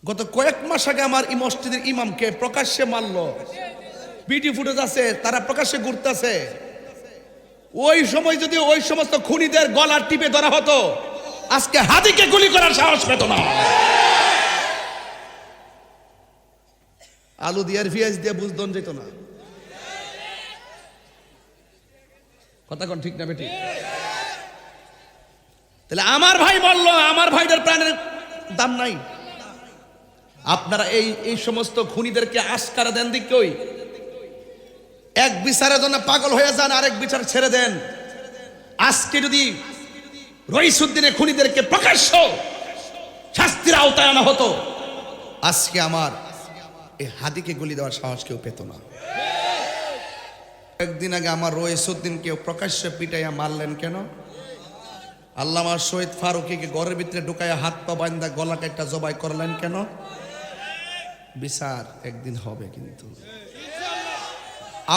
গত কয়েক মাস আগে আমার এই মসজিদের ইমামকে প্রকাশ্যে মারলো। ভিডিও ফুটেজ আছে, তারা প্রকাশ্যে ঘুরতেছে। ওই সময় যদি ওই সমস্ত খুনিদের গলা টিপে ধরা হতো, আজকে হাদিকে গুলি করার সাহস পেত না। আলু দিয়ে আর পেঁয়াজ দিয়ে বুঝদন যেত না। কথা কোন ঠিক না বেটি? তাহলে আমার ভাই বলল, আমার ভাইদের প্রাণের দাম নাই। আপনারা এই সমস্ত খুনিদেরকে আস্কারা দেন দিক কই? এক বিচারের জন্য পাগল হয়ে যান, আরেক বিচার ছেড়ে দেন। আজকে যদি রইসুদ্দিনের খুনিদেরকে প্রকাশ্য শাস্তির আওতায় আনা হতো, আজকে আমার এই হাদিকে গুলি দেওয়ার সাহস কেউ পেত না। একদিন আগে আমার রইসুদ্দিনকে প্রকাশ্যে পিটাইয়া মারলেন কেন? আল্লামা শহীদ ফারুকীকে ঘরের ভিতরে ঢুকাইয়া হাত পা বান্ধা গলা কাটা জবাই করলেন কেন? বিচার একদিন হবে। কিন্তু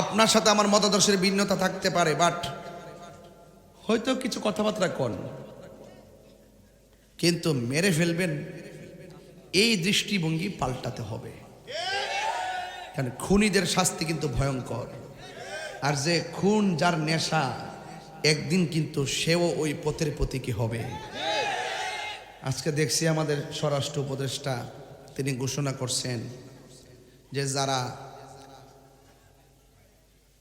আপনার সাথে আমার মতাদর্শের ভিন্নতা থাকতে পারে, বাট হয়তো কিছু কথাবার্তা কন, কিন্তু মেরে ফেলবেন এই দৃষ্টিভঙ্গি পাল্টাতে হবে। কারণ খুনিদের শাস্তি কিন্তু ভয়ঙ্কর। আর যে খুন যার নেশা, একদিন কিন্তু সেও ওই পথের প্রতীকী হবে। আজকে দেখছি আমাদের স্বরাষ্ট্র উপদেষ্টা তিনি ঘোষণা করছেন যে যারা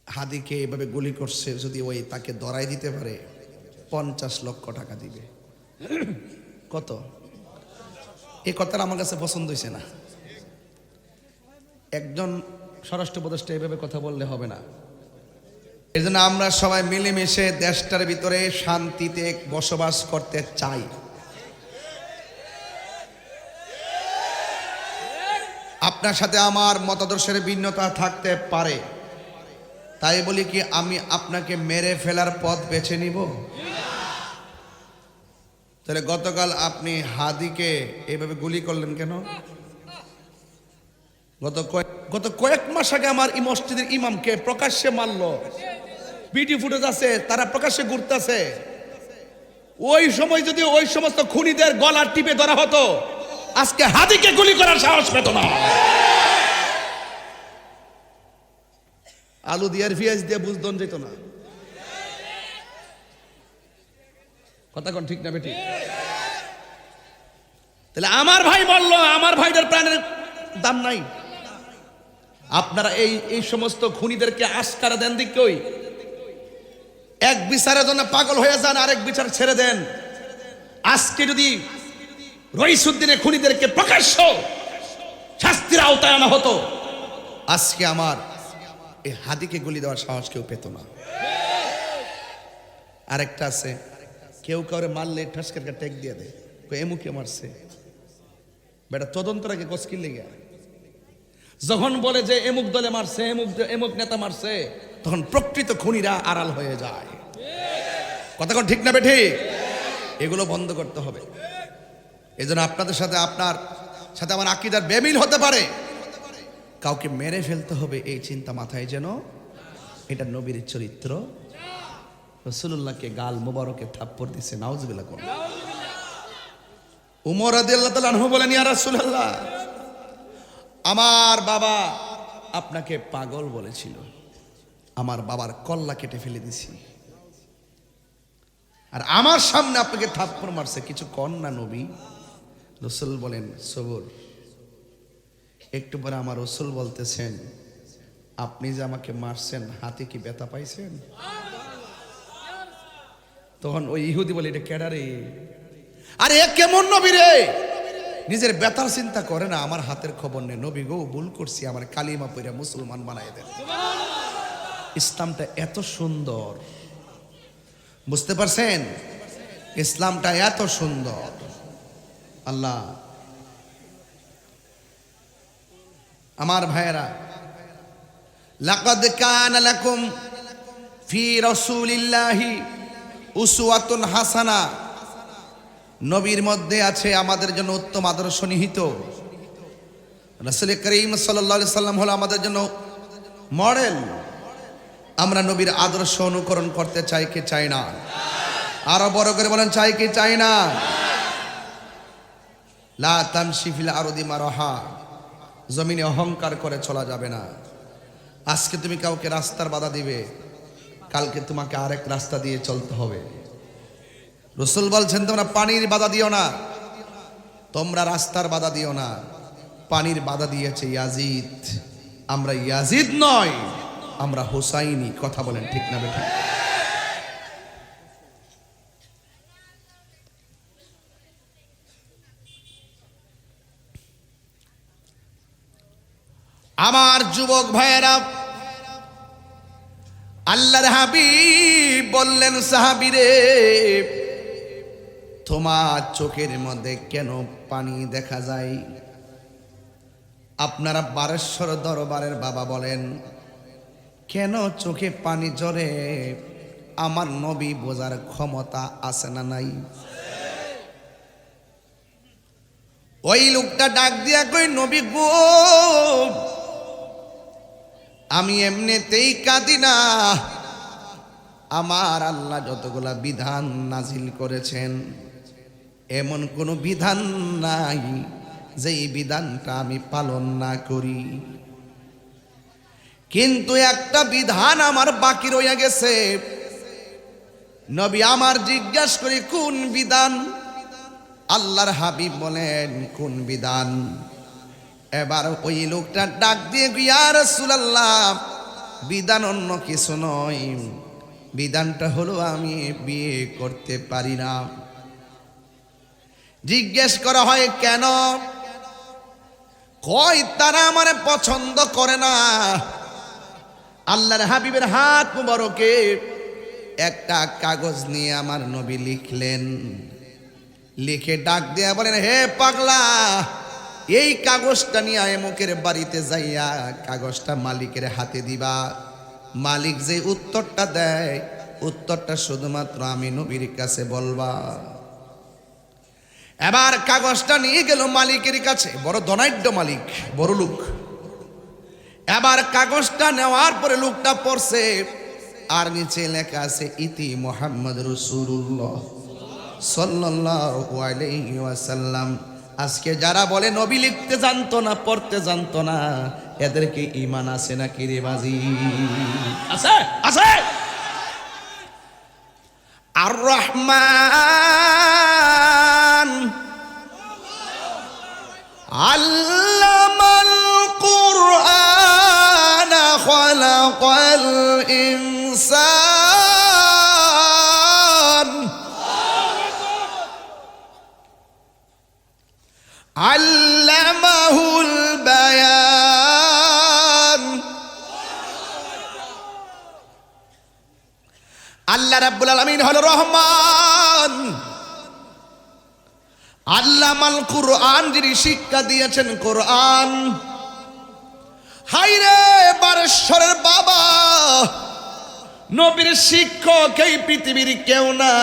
হাদিকে এভাবে গুলি করছে, যদি ওই তাকে ধরাই দিতে পারে 50 লক্ষ টাকা দিবে। কত? এই কথাটা আমার কাছে পছন্দ হয়েছে না। একজন স্বরাষ্ট্র উপদেষ্টা এভাবে কথা বললে হবে না। এই জন্য আমরা সবাই মিলেমিশে দেশটার ভিতরে শান্তিতে বসবাস করতে চাই। আপনার সাথে আমার মতাদর্শের ভিন্নতা থাকতে পারে, তাই বলি কি আমি আপনাকে মেরে ফেলার পথ বেছে নিব? তাহলে গতকাল আপনি হাদিকে এইভাবে গুলি করলেন কেন? গত কয়েক মাস আগে আমার এই মসজিদের ইমামকে প্রকাশ্যে মারলো। ভিডিও ফুটেজ আছে, তারা প্রকাশ্যে ঘুরতেছে। ওই সময় যদি ওই সমস্ত খুনিদের গলা টিপে ধরা হতো, আজকে হাদিকে গুলি করার সাহস পেত না। আলু দিয়ে আর পেঁয়াজ দিয়ে বুঝদন যেত না। কথা কোন ঠিক না বেটি? তাহলে আমার ভাই বলল, আমার ভাইদের প্রাণের দাম নাই। আপনারা এই সমস্ত খুনিদেরকে আস্কারা দেন দিক কই? এক বিচারের জন্য পাগল হয়ে যান, আরেক বিচার ছেড়ে দেন। আজকে যদি রইসুদ্দিনের খুনিদেরকে প্রকাশ্য শাস্তির আওতায় আনা হতো, আজকে আমার এই হাদিকে গুলি দেওয়ার সাহস কেউ পেত না। আরেকটা আছে, কেউ কাউরে মারলে ঠাসকার টেক দিয়ে দেয়, এমুকে মারছে বেটা তদন্তটাকে কসকিল লেগে। যখন বলে যে এমুক দলে মারছে, এমুক নেতা মারছে, তখন প্রকৃত খুনিরা আড়াল হয়ে যায়। কথা কোন ঠিক না বেঠি? এগুলো বন্ধ করতে হবে। এই জন্য আপনাদের সাথে আপনার সাথে আমার আকীদার বেমিল হতে পারে, কাউকে মেরে ফেলতে হবে এই চিন্তা মাথায় যেন। এটা নবীর চরিত্র। রাসূলুল্লাহকে গাল মোবারকে থাপ্পড় দিছে, নাউজুবিল্লাহ কোন। উমর রাদিয়াল্লাহু তাআলা আনহু বলেন, ইয়া রাসূলুল্লাহ, আমার বাবা আপনাকে পাগল বলেছিল, আমার বাবার কল্লা কেটে ফেলে দিছি, আর আমার সামনে আপনাকে থাপ্পড় মারছে, কিছু কন না নবী? রাসূল বলেন, সবর। একটু পরে আমার রাসূল বলতেছেন, আপনি যে আমাকে মারছেন, হাতে কি ব্যথা পাইছেন? তখন ওই ইহুদি বলে, এটা কেডা রে? আরে এ কেমন নবী রে? নিজের ব্যথার চিন্তা করে না, আমার হাতের খবর নেই। নবী গো, ভুল করছি, আমার কালিমা পড়ে মুসলমান বানাই দেন। ইসলামটা এত সুন্দর, বুঝতে পারছেন? ইসলামটা এত সুন্দর। আল্লাহ, আমার ভাইয়েরা, লাকাদ কানা লাকুম ফি রাসূলিল্লাহি উসওয়াতুন হাসানা, নবীর মধ্যে আছে আমাদের জন্য উত্তম আদর্শ নিহিত। রাসূল করিম সাল্লাল্লাহু আলাইহি সাল্লাম হলো আমাদের জন্য মডেল। আমরা নবীর আদর্শ অনুকরণ করতে চাই কি চাই না? আরো বড় করে বলেন, চাই কি চাই না? লা তামশি ফিল আরদি মারহা, জমিনে অহংকার করে চলা যাবে না। আজকে তুমি কাউকে রাস্তার বাধা দিবে, কালকে তোমাকে আরেক রাস্তা দিয়ে চলতে হবে। রাসূল বলছেন তোমরা পানির বাধা দিও না, তোমরা রাস্তার বাধা দিও না। পানির বাধা দিয়েছে ইয়াজিদ, আমরা ইয়াজিদ নয়, আমরা হুসাইনি। কথা বলেন ঠিক না বেঠিক? আমার যুবক ভাইয়েরা, আল্লাহর হাবিব বললেন সাহাবীরে, তোমার চোখের মধ্যে কেন পানি দেখা যায়? আপনারা বারেশ্বর দরবারের বাবা বলেন, কেন চোখে পানি ঝরে? আমার নবী বোঝার ক্ষমতা আছে না নাই? ওই লোকটা ডাক দিয়া কই, নবী গো, আমি এমনিতেই কাঁদি না, আমার আল্লাহ যতগুলা বিধান নাজিল করেছেন এমন কোন বিধান নাই যেই বিধানটা আমি পালন না করি, কিন্তু একটা বিধান আমার বাকি রয়ে গেছে। নবী আমার জিজ্ঞাসা করি কোন বিধান? আল্লাহর হাবিব বলেন কোন বিধান? এবার ওই লোকটা ডাক দিয়ে ইয়া রাসূলুল্লাহ, বিধান অন্য কিছু নয়, বিধানটা হলো আমি বিয়ে করতে পারি না। জিজ্ঞেস করা হয় কেন? কয় তারা আমার পছন্দ করে না। আল্লাহর হাবিবের হাত মুবারকে একটা কাগজ নিয়ে আমার নবী লিখলেন, লিখে ডাক দিয়া বলেন, হে পাগলা, এই কাগজটা নিয়ে এমুকের বাড়িতে যাইয়া কাগজটা মালিকের হাতে দিবা। মালিক যে উত্তরটা দেয়, উত্তরটা শুধুমাত্র আমি নবীর কাছে বলবা। এবার কাগজটা নিয়ে গেল মালিকের কাছে, বড় ধনাঢ্য মালিক, বড় লোক। এবার কাগজটা নেওয়ার পরে লোকটা পড়ছে, আর নিচে লেখা আছে ইতি মুহাম্মদ রাসূলুল্লাহ সাল্লাল্লাহু আলাইহি ওয়াসাল্লাম। আজকে যারা বলে নবী লিখতে জানতো না, পড়তে জানতো না, এদেরকে ঈমান আছে নাকি রে বাজি? আছে, আছে। আর রহমান আল্লামাল কুরআন খালাকাল ইনসান আল্লামাহুল বায়ান। আল্লাহ রাব্বুল আলামিন হলো রহমান, আল্লামাল কুরআন, যিনি শিক্ষা দিয়েছেন কোরআন। হাইরে বারেশ্বরের বাবা, নবীর শিক্ষক এই পৃথিবীর কেউ না।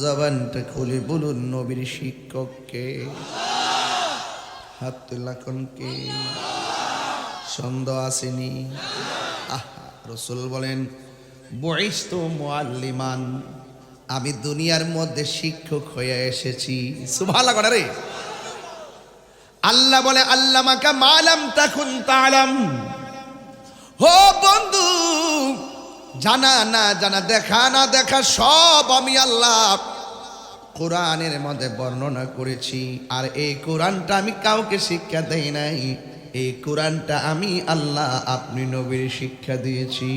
জবানটা খুলে বলুন নবীর শিক্ষক কে? হাত তুলা কোন কে? সন্দেহ আসেনি? রাসূল বলেন বুইসতু মুআল্লিমান, আমি দুনিয়ার মধ্যে শিক্ষক হয়ে এসেছি। সুবহানাল্লাহ রে। আল্লাহ বলে আল্লামাকা মা লাম তাকুন তাআলাম। ও বন্ধু, জানা না জানা, দেখা না দেখা, সব আমি আল্লাহ কোরআনের মধ্যে বর্ণনা করেছি। আর এই কোরআনটা আমি কাউকে শিক্ষা দেই নাই, এই কোরআনটা আমি আল্লাহ আপনি নবীর শিক্ষা দিয়েছি।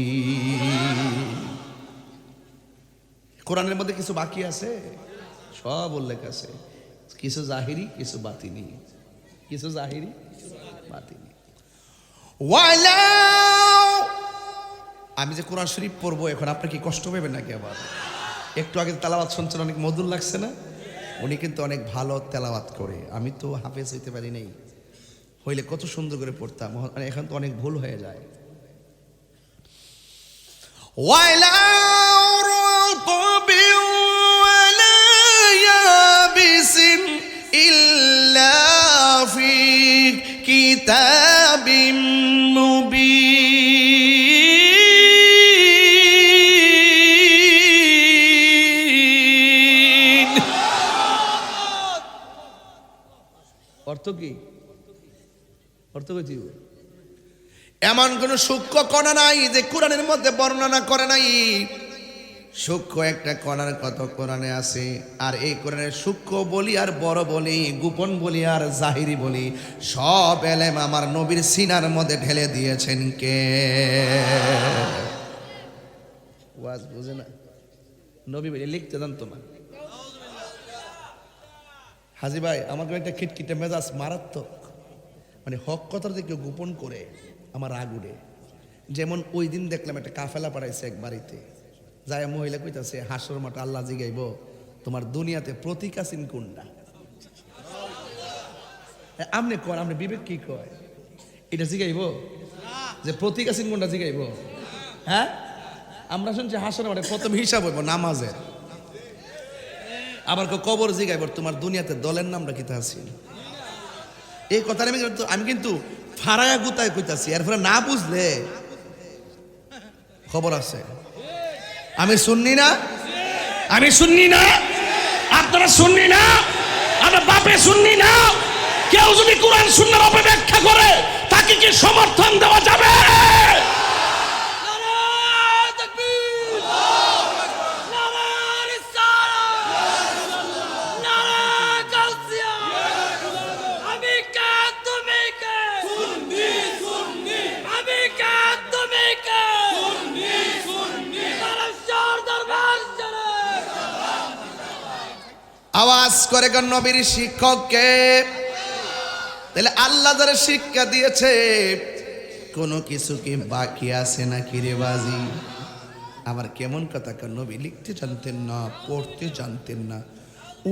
কোরআনের মধ্যে কিছু বাকি আছে, সব উল্লেখ আছে, কিছু জাহিরি কিছু বাতিনি, কিছু জাহিরি বাতিনি। আমি যে কোরআন শরীফ পড়বো এখন, আপনি কি কষ্ট পাবেন নাকি? আবার একটু আগে তেলাওয়াত শুনছেন, অনেক মধুর লাগছে না? উনি কিন্তু অনেক ভালো তেলাওয়াত করে। আমি তো হাফেজ হইতে পারি নাই, হইলে কত সুন্দর করে পড়তাম। এখন তো অনেক ভুল হয়ে যায়। ইল্লা ফি কিতাবিম মুবিন। কি? অর্থ কইছি এমন কোন সূক্ষ্ম কণা নাই যে কোরআনের মধ্যে বর্ণনা করে নাই। সূক্ষ্ম একটা কণার কত কোরআনে আছে। আর এই কোরআনের সূক্ষ্ম বলি আর বড় বলি, গোপন বলি আর জাহিরি বলি, সব এলেম আমার নবীর সিনার মধ্যে ঢেলে দিয়েছেন কে? ওয়াজ বুঝে না, নবী ভাই লিখতে জানতো না। হাজি ভাই আমাকে একটা খিটখিটে মেজাজ মারাত্মক, মানে হক কথার যে কেউ গোপন করে আমার রাগ উঠে। যেমন ওই দিন দেখলাম একটা কাফেলা পাঠাইছে এক বাড়িতে, যায় মহিলা কইতাছে হাসর মাঠ আল্লাহ জিগাইব তোমার দুনিয়াতে প্রতীক আছেন কোনটা? আমনে কর, আমনে বিবেক কি কয়? এটা জিগাইব যে প্রতীক আছেন কোনটা জিগাইব? হ্যাঁ, আমরা শুনছি হাসর মাঠে প্রথম হিসাব হইব নামাজের, আবার কবর জিগাইব তোমার দুনিয়াতে দলের নামটা কিতা আছে। এই কথা আমি কিন্তু ফারায়া গুতায় কইতাছি, এরপরে না বুঝলে খবর আছে। আমি শুননি না, আমি শুননি না, আপনারা শুননি না, আপনার বাপে শুননি না। কেউ যদি কোরআন সুন্নাহর অপব্যাখ্যা করে তাকে কি সমর্থন দেওয়া যাবে? আওয়াজ করে কোন নবীর শিক্ষককে? তাহলে আল্লাহ যারা শিক্ষা দিয়েছে কোনো কিছু কি বাকি আছে নাকি রে বাজি? আমার কেমন কথা, কারণ নবী লিখতে জানতেন না, পড়তে জানতেন না,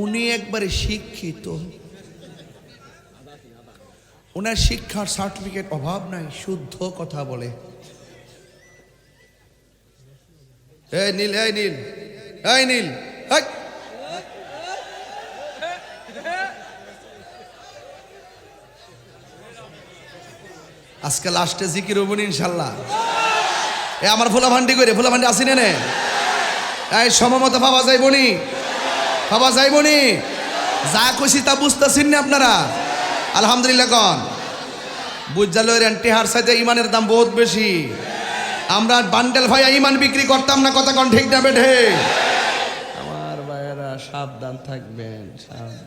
উনি একবারে শিক্ষিত, ওনার শিক্ষার সার্টিফিকেট অভাব নাই, শুদ্ধ কথা বলে। এই নীল, এই নীল, এই নীল, আজকে লাস্টে জিকির হবো ইনশাল্লাহ। এ আমার ফুলা ভান্ডি করে, ফুলা ভান্ডি আসি নে, এই সমমত ভাবা যাইবনি, ভাবা যাইবনি, যা খুশি তা বুঝতেছেন না আপনারা? আলহামদুলিল্লাহ কন বুঝালের টেহার সাথে ইমানের দাম বহুত বেশি। আমরা বান্ডেল ভাইয়া ইমান বিক্রি করতাম না, কথা কন ঠিক না বেঠে? আমার ভাইয়েরা সাবধান থাকবেন, সাবধান।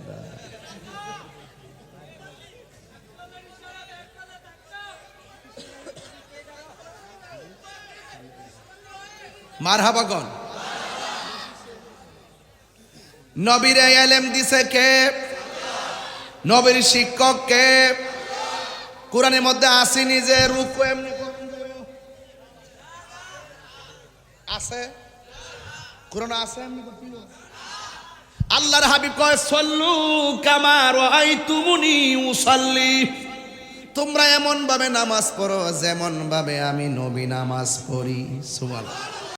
মারহাবা কন। নবীর ইলম দিছে কে? নবীর শিক্ষক কে? কোরআনের মধ্যে আসেনি যে রুকু এমনি আছে, কোরআন আছে এমনি করতে। আল্লাহর হাবিব কয় সল্লু কামা রাআইতুমুনি উসাল্লি, তোমরা এমন ভাবে নামাজ পড়ো যেমন ভাবে আমি নবী নামাজ পড়ি। সুবহানাল্লাহ।